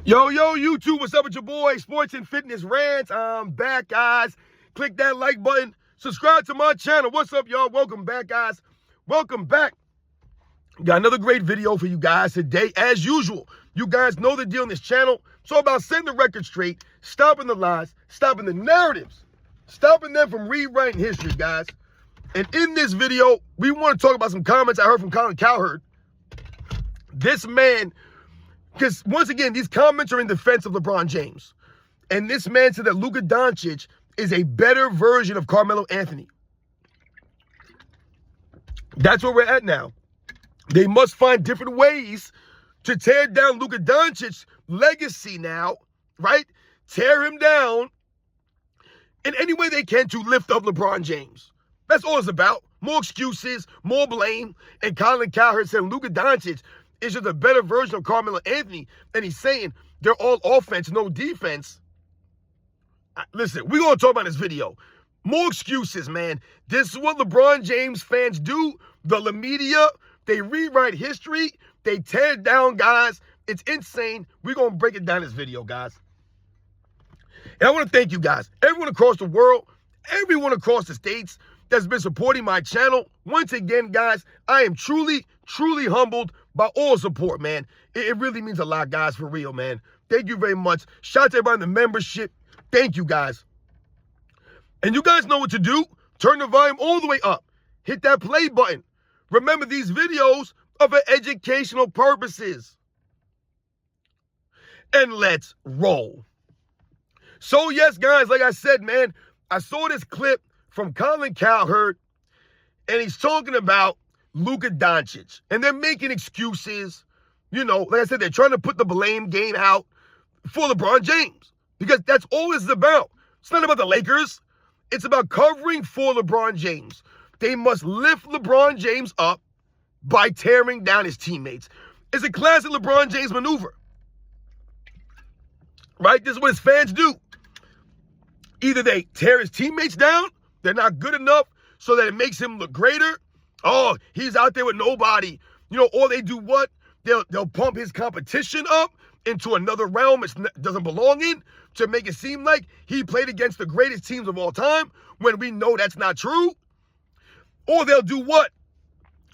Yo, YouTube, what's up with your boy? Sports and Fitness Rants. I'm back, guys. Click that like button. Subscribe to my channel. What's up, y'all? Welcome back, guys. Welcome back. Got another great video for you guys today. As usual, you guys know the deal on this channel. It's all about setting the record straight, stopping the lies, stopping the narratives, stopping them from rewriting history, guys. And in this video, we want to talk about some comments I heard from Colin Cowherd. This man... Because, once again, these comments are in defense of LeBron James. And this man said that Luka Doncic is a better version of Carmelo Anthony. That's where we're at now. They must find different ways to tear down Luka Doncic's legacy now, right? Tear him down in any way they can to lift up LeBron James. That's all it's about. More excuses, more blame. And Colin Cowherd said Luka Doncic is just a better version of Carmelo Anthony. And he's saying they're all offense, no defense. Listen, we're going to talk about this video. More excuses, man. This is what LeBron James fans do. The media, they rewrite history. They tear it down, guys. It's insane. We're going to break it down in this video, guys. And I want to thank you guys. Everyone across the world, everyone across the states that's been supporting my channel. Once again, guys, I am truly humbled by all support, man. It really means a lot, guys, for real, man. Thank you very much. Shout out to everybody in the membership. Thank you, guys. And you guys know what to do. Turn the volume all the way up. Hit that play button. Remember, these videos are for educational purposes. And let's roll. So, yes, guys, like I said, man, I saw this clip from Colin Cowherd, and he's talking about Luka Doncic. And they're making excuses. You know, like I said, they're trying to put the blame game out for LeBron James. Because that's all it's about. It's not about the Lakers. It's about covering for LeBron James. They must lift LeBron James up by tearing down his teammates. It's a classic LeBron James maneuver. Right? This is what his fans do. Either they tear his teammates down, they're not good enough, so that it makes him look greater. Oh, he's out there with nobody. You know, or they do what? They'll pump his competition up into another realm it doesn't belong in to make it seem like he played against the greatest teams of all time when we know that's not true. Or they'll do what?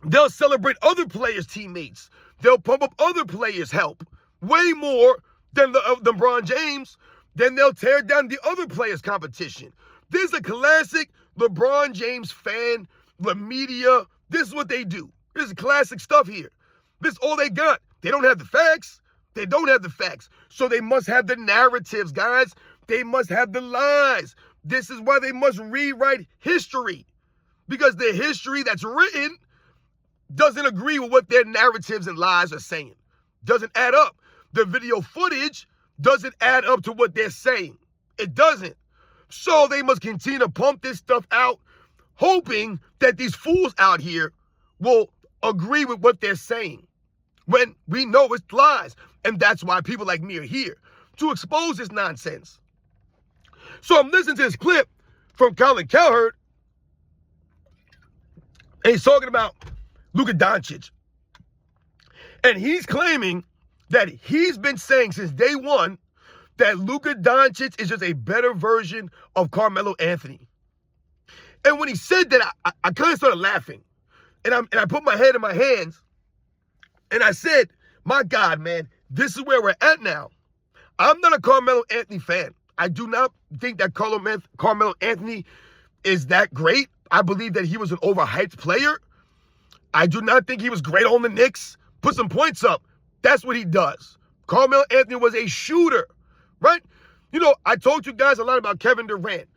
They'll celebrate other players' teammates. They'll pump up other players' help way more than LeBron James. Then they'll tear down the other players' competition. This is a classic LeBron James fan, the media. This is what they do. This is classic stuff here. This is all they got. They don't have the facts. They don't have the facts. So they must have the narratives, guys. They must have the lies. This is why they must rewrite history. Because the history that's written doesn't agree with what their narratives and lies are saying. Doesn't add up. The video footage doesn't add up to what they're saying. It doesn't. So they must continue to pump this stuff out, hoping that these fools out here will agree with what they're saying when we know it's lies. And that's why people like me are here, to expose this nonsense. So I'm listening to this clip from Colin Cowherd, and he's talking about Luka Doncic. And he's claiming that he's been saying since day one that Luka Doncic is just a better version of Carmelo Anthony. And when he said that, I kind of started laughing. And I put my head in my hands, and I said, my God, man, this is where we're at now. I'm not a Carmelo Anthony fan. I do not think that Carmelo Anthony is that great. I believe that he was an overhyped player. I do not think he was great on the Knicks. Put some points up. That's what he does. Carmelo Anthony was a shooter, right? You know, I told you guys a lot about Kevin Durant.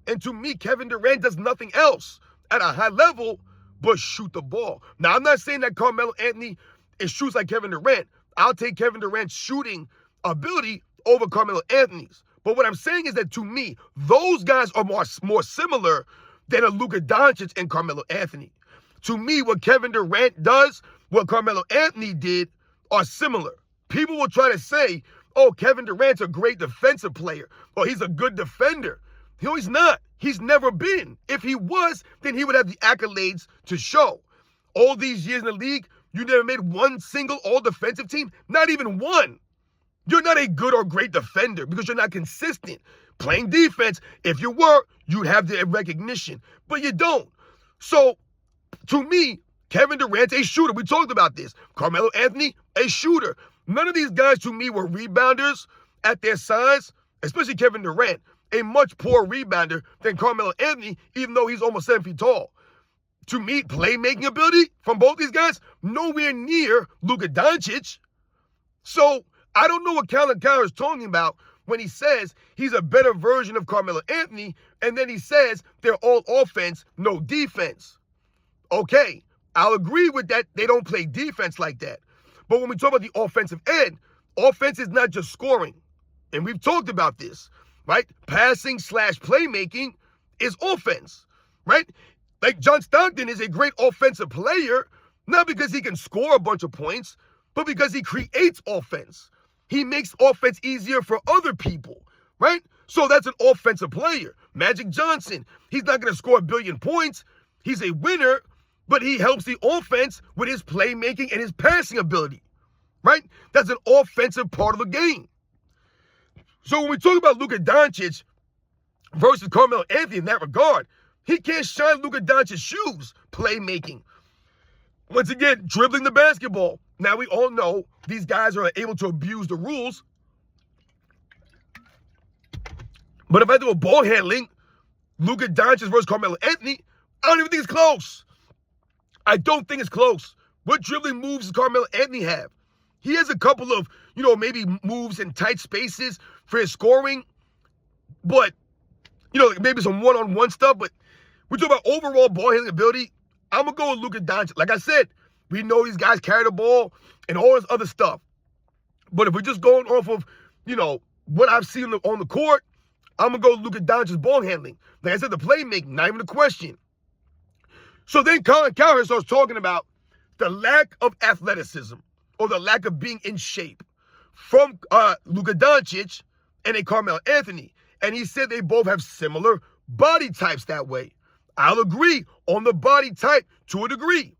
And to me, Kevin Durant does nothing else at a high level but shoot the ball. Now, I'm not saying that Carmelo Anthony shoots like Kevin Durant. I'll take Kevin Durant's shooting ability over Carmelo Anthony's. But what I'm saying is that to me, those guys are more similar than a Luka Doncic and Carmelo Anthony. To me, what Kevin Durant does, what Carmelo Anthony did, are similar. People will try to say, oh, Kevin Durant's a great defensive player, or he's a good defender. No, he's not. He's never been. If he was, then he would have the accolades to show. All these years in the league, you never made one single all-defensive team? Not even one. You're not a good or great defender because you're not consistent. Playing defense, if you were, you'd have the recognition, but you don't. So, to me, Kevin Durant's a shooter. We talked about this. Carmelo Anthony, a shooter. None of these guys, to me, were rebounders at their size, especially Kevin Durant, a much poorer rebounder than Carmelo Anthony, even though he's almost 7 feet tall. To me, playmaking ability from both these guys, nowhere near Luka Doncic. So, I don't know what Colin Cowherd is talking about when he says he's a better version of Carmelo Anthony, and then he says they're all offense, no defense. Okay, I'll agree with that. They don't play defense like that. But when we talk about the offensive end, offense is not just scoring. And we've talked about this, right? Passing / playmaking is offense, right? Like John Stockton is a great offensive player, not because he can score a bunch of points, but because he creates offense. He makes offense easier for other people, right? So that's an offensive player. Magic Johnson, he's not going to score a billion points. He's a winner, but he helps the offense with his playmaking and his passing ability, right? That's an offensive part of the game. So when we talk about Luka Doncic versus Carmelo Anthony in that regard, he can't shine Luka Doncic's shoes, playmaking. Once again, dribbling the basketball. Now, we all know these guys are able to abuse the rules. But if I do a ball handling, Luka Doncic versus Carmelo Anthony, I don't even think it's close. I don't think it's close. What dribbling moves does Carmelo Anthony have? He has a couple of, maybe moves in tight spaces for his scoring. But, maybe some one-on-one stuff. But we talk about overall ball handling ability. I'm going to go with Luka Doncic. Like I said, we know these guys carry the ball and all this other stuff. But if we're just going off of, what I've seen on the court, I'm going to go with Luka Doncic's ball handling. Like I said, the playmaking, not even a question. So then Colin Cowherd starts talking about the lack of athleticism or the lack of being in shape from Luka Doncic and a Carmelo Anthony. And he said they both have similar body types that way. I'll agree on the body type to a degree.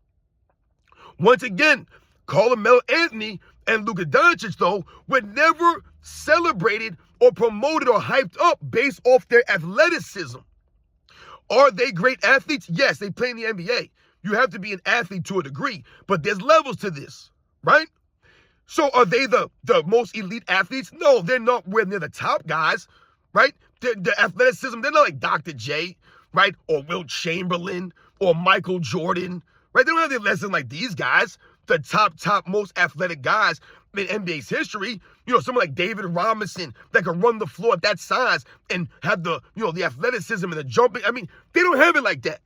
Once again, Carmelo Anthony and Luka Doncic, though, were never celebrated or promoted or hyped up based off their athleticism. Are they great athletes? Yes, they play in the NBA. You have to be an athlete to a degree, but there's levels to this, right? So are they the most elite athletes? No, they're not where they're the top guys, right? The athleticism, they're not like Dr. J, right? Or Wilt Chamberlain or Michael Jordan, right? They don't have the athleticism like these guys, the top most athletic guys in NBA's history. Someone like David Robinson that can run the floor at that size and have the athleticism and the jumping. I mean, they don't have it like that.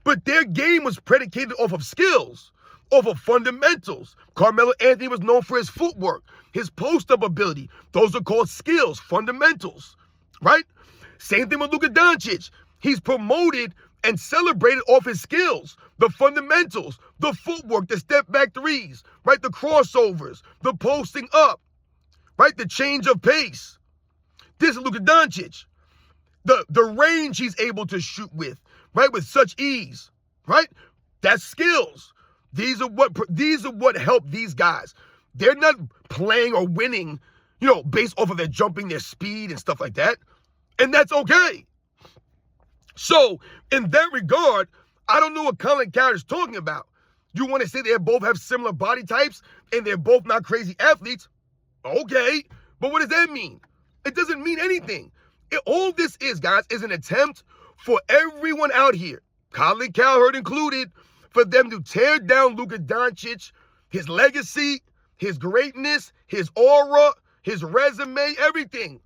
But their game was predicated off of skills, off of fundamentals. Carmelo Anthony was known for his footwork, his post-up ability. Those are called skills, fundamentals, right? Same thing with Luka Doncic. He's promoted and celebrated off his skills, the fundamentals, the footwork, the step-back threes, right? The crossovers, the posting up, right? The change of pace. This is Luka Doncic. The range he's able to shoot with, right? With such ease, right? That's skills. These are what help these guys. They're not playing or winning, based off of their jumping, their speed and stuff like that. And that's okay. So, in that regard, I don't know what Colin Cowherd is talking about. You want to say they both have similar body types and they're both not crazy athletes? Okay, but what does that mean? It doesn't mean anything. All this is, guys, is an attempt for everyone out here, Colin Cowherd included, for them to tear down Luka Doncic, his legacy, his greatness, his aura, his resume, everything.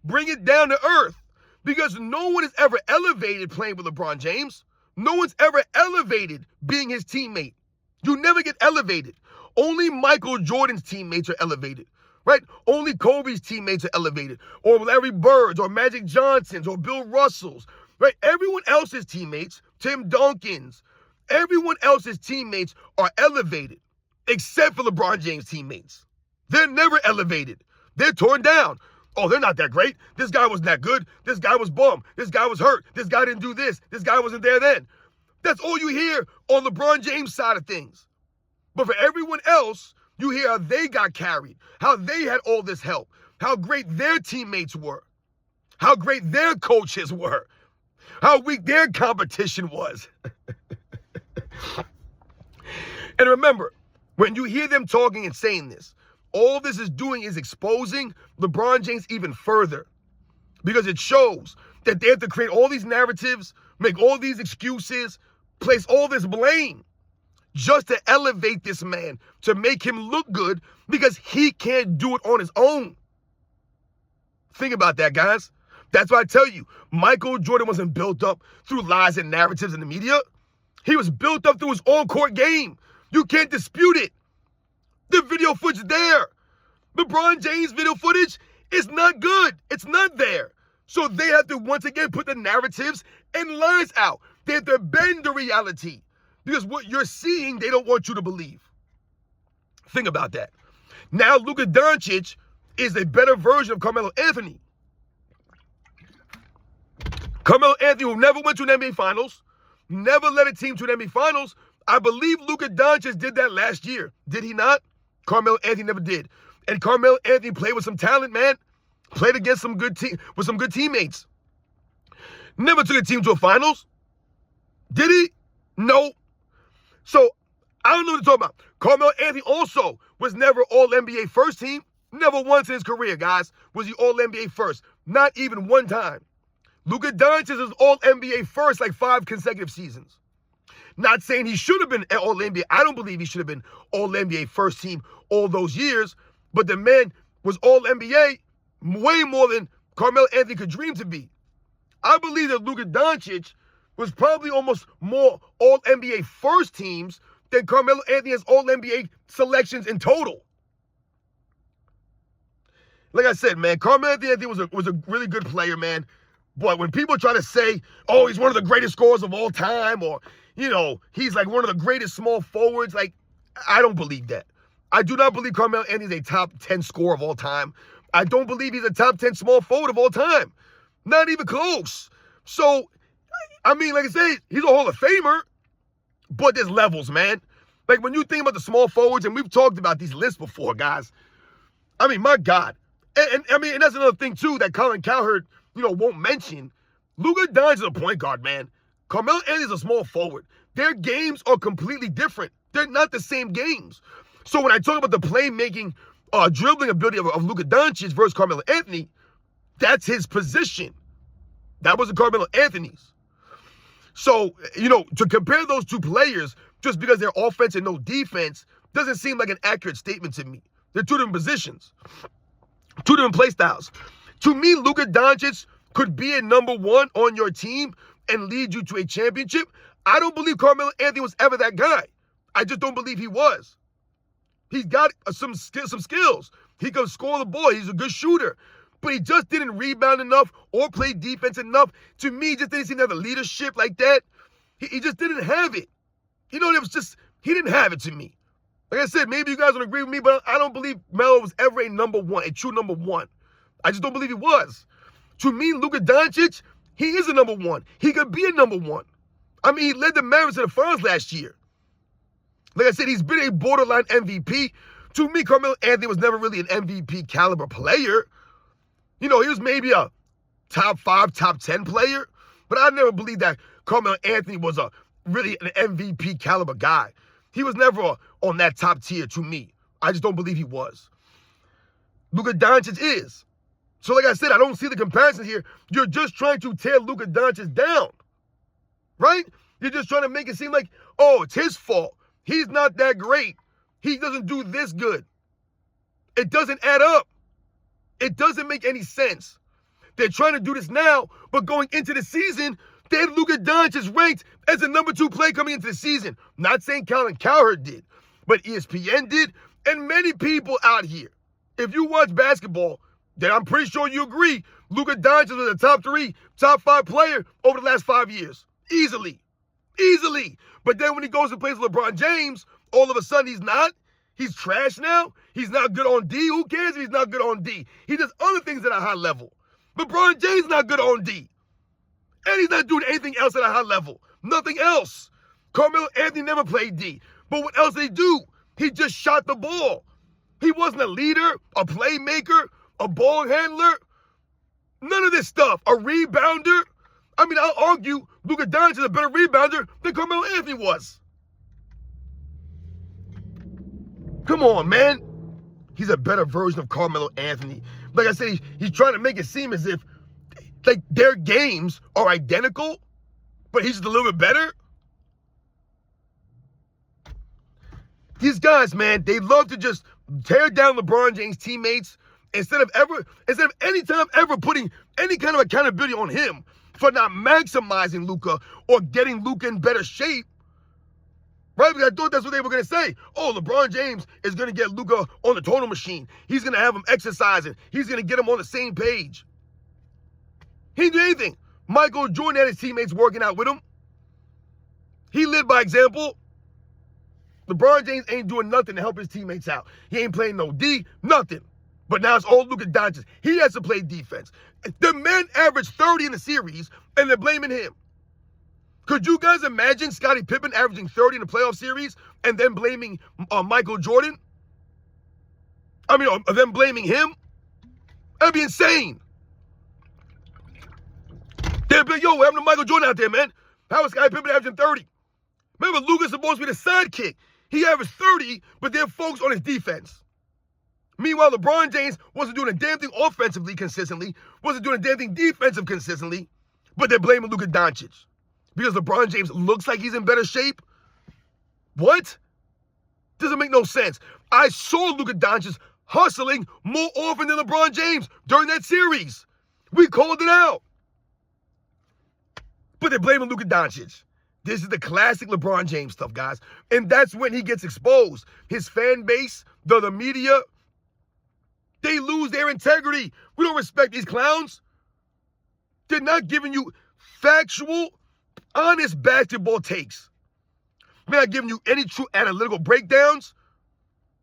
Bring it down to earth. Because no one is ever elevated playing with LeBron James. No one's ever elevated being his teammate. You never get elevated. Only Michael Jordan's teammates are elevated, right? Only Kobe's teammates are elevated. Or Larry Bird's, or Magic Johnson's, or Bill Russell's, right? Everyone else's teammates, Tim Duncan's, everyone else's teammates are elevated, except for LeBron James' teammates. They're never elevated. They're torn down. Oh, they're not that great. This guy wasn't that good. This guy was bum. This guy was hurt. This guy didn't do this. This guy wasn't there then. That's all you hear on LeBron James' side of things. But for everyone else, You hear how they got carried, how they had all this help, how great their teammates were, how great their coaches were, how weak their competition was. And remember, when you hear them talking and saying this, all this is doing is exposing LeBron James even further, because it shows that they have to create all these narratives, make all these excuses, place all this blame just to elevate this man, to make him look good, because he can't do it on his own. Think about that, guys. That's why I tell you, Michael Jordan wasn't built up through lies and narratives in the media. He was built up through his on-court game. You can't dispute it. The video footage there. LeBron James video footage is not good. It's not there. So they have to once again put the narratives and lies out. They have to bend the reality, because what you're seeing, they don't want you to believe. Think about that. Now Luka Doncic is a better version of Carmelo Anthony. Carmelo Anthony, who never went to an NBA Finals, never led a team to an NBA Finals. I believe Luka Doncic did that last year. Did he not? Carmelo Anthony never did. And Carmelo Anthony played with some talent, man. Played against some good with some good teammates. Never took a team to a Finals. Did he? No. So, I don't know what to talk about. Carmelo Anthony also was never All-NBA first team. Never once in his career, guys, was he All-NBA first. Not even one time. Luka Doncic is All-NBA first like 5 consecutive seasons. Not saying he should have been All-NBA. I don't believe he should have been All-NBA first team all those years. But the man was All-NBA way more than Carmelo Anthony could dream to be. I believe that Luka Doncic was probably almost more All-NBA first teams than Carmelo Anthony has All-NBA selections in total. Like I said, man, Carmelo Anthony was a really good player, man. But when people try to say, oh, he's one of the greatest scorers of all time, or, you know, he's like one of the greatest small forwards, like, I don't believe that. I do not believe Carmelo Anthony is a top 10 scorer of all time. I don't believe he's a top 10 small forward of all time. Not even close. So, I mean, like I say, he's a Hall of Famer, but there's levels, man. Like, when you think about the small forwards, and we've talked about these lists before, guys. I mean, my God. And that's another thing, too, that Colin Cowherd, won't mention. Luka Doncic is a point guard, man. Carmelo Anthony is a small forward. Their games are completely different. They're not the same games. So when I talk about the playmaking, dribbling ability of Luka Doncic versus Carmelo Anthony, that's his position. That wasn't Carmelo Anthony's. So, to compare those two players just because they're offense and no defense doesn't seem like an accurate statement to me. They're two different positions, two different play styles. To me, Luka Doncic could be a number one on your team and lead you to a championship. I don't believe Carmelo Anthony was ever that guy. I just don't believe he was. He's got some skills. He can score the ball. He's a good shooter. But he just didn't rebound enough or play defense enough. To me, he just didn't seem to have the leadership like that. He just didn't have it. It was just, he didn't have it to me. Like I said, maybe you guys don't agree with me, but I don't believe Melo was ever a number one, a true number one. I just don't believe he was. To me, Luka Doncic, he is a number one. He could be a number one. I mean, he led the Mavericks to the finals last year. Like I said, he's been a borderline MVP. To me, Carmelo Anthony was never really an MVP caliber player. He was maybe a top 5, top 10 player. But I never believed that Carmelo Anthony was really an MVP caliber guy. He was never on that top tier to me. I just don't believe he was. Luka Doncic is. So like I said, I don't see the comparison here. You're just trying to tear Luka Doncic down, right? You're just trying to make it seem like, oh, it's his fault. He's not that great. He doesn't do this good. It doesn't add up. It doesn't make any sense. They're trying to do this now, but going into the season, they had Luka Doncic ranked as the number 2 player coming into the season. Not saying Colin Cowherd did, but ESPN did, and many people out here. If you watch basketball, then I'm pretty sure you agree, Luka Doncic was a top 3, top 5 player over the last 5 years. Easily. But then when he goes and plays with LeBron James, all of a sudden he's not. He's trash now. He's not good on D. Who cares if he's not good on D? He does other things at a high level. LeBron James is not good on D. And he's not doing anything else at a high level. Nothing else. Carmelo Anthony never played D. But what else did he do? He just shot the ball. He wasn't a leader, a playmaker, a ball handler. None of this stuff. A rebounder. I mean, I'll argue Luka Doncic is a better rebounder than Carmelo Anthony was. Come on, man. He's a better version of Carmelo Anthony. Like I said, he's trying to make it seem as if like their games are identical, but he's just a little bit better. These guys, man, they love to just tear down LeBron James' teammates instead of any time ever putting any kind of accountability on him for not maximizing Luka or getting Luka in better shape. Right? Because I thought that's what they were going to say. Oh, LeBron James is going to get Luka on the total machine. He's going to have him exercising. He's going to get him on the same page. He didn't do anything. Michael Jordan had his teammates working out with him. He led by example. LeBron James ain't doing nothing to help his teammates out. He ain't playing no D, nothing. But now it's all Luka Doncic. He has to play defense. The man averaged 30 in the series, and they're blaming him. Could you guys imagine Scottie Pippen averaging 30 in the playoff series and then blaming Michael Jordan? I mean, or them blaming him? That'd be insane. They'd be like, yo, what happened to Michael Jordan out there, man? How is Scottie Pippen averaging 30? Remember, Luka's supposed to be the sidekick. He averaged 30, but they're focused on his defense. Meanwhile, LeBron James wasn't doing a damn thing offensively consistently, wasn't doing a damn thing defensive consistently, but they're blaming Luka Doncic. Because LeBron James looks like he's in better shape? What? Doesn't make no sense. I saw Luka Doncic hustling more often than LeBron James during that series. We called it out. But they're blaming Luka Doncic. This is the classic LeBron James stuff, guys. And that's when he gets exposed. His fan base, the media, they lose their integrity. We don't respect these clowns. They're not giving you factual, honest basketball takes. They're not giving you any true analytical breakdowns.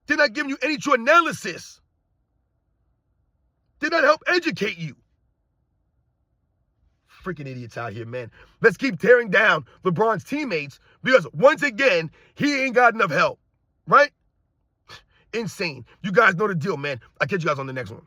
They're not giving you any true analysis. They're not help educate you. Freaking idiots out here, man. Let's keep tearing down LeBron's teammates because once again, he ain't got enough help, right? Insane. You guys know the deal, man. I'll catch you guys on the next one.